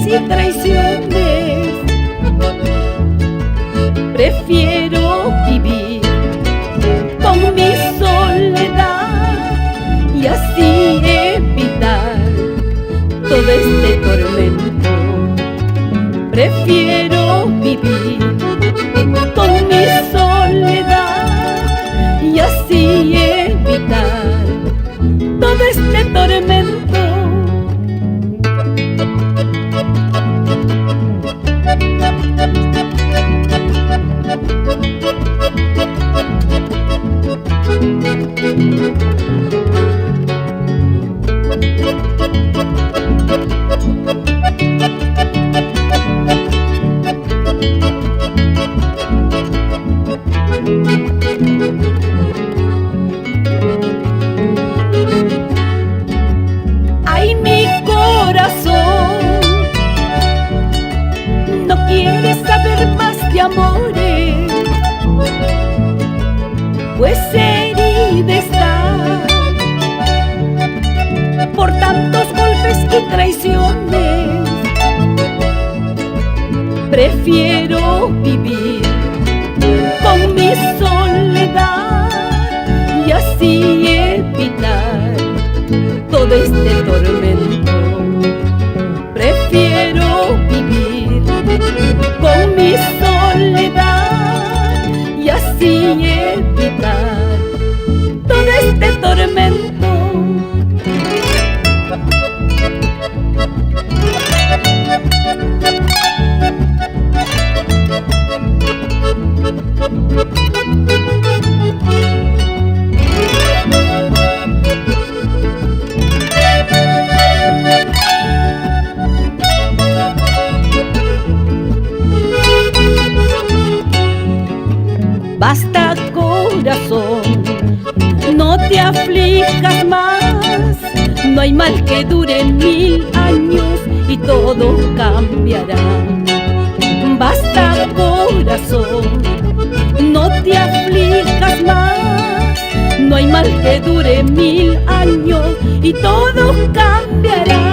y traiciones. Prefiero vivir con mi soledad y así evitar todo este tormento. Prefiero vivir con mi soledad y así evitar todo este tormento. Ay, mi corazón no quiere saber más de amores, pues herida está por tantos golpes y traiciones. Prefiero vivir con mi soledad y así evitar todo este tormento. Prefiero vivir con mi soledad y así evitar todo este tormento. Basta, corazón, no te aflijas más. No hay mal que dure 1000 años y todo cambiará. Basta, corazón, no te aflijas más. No hay mal que dure 1000 años y todo cambiará.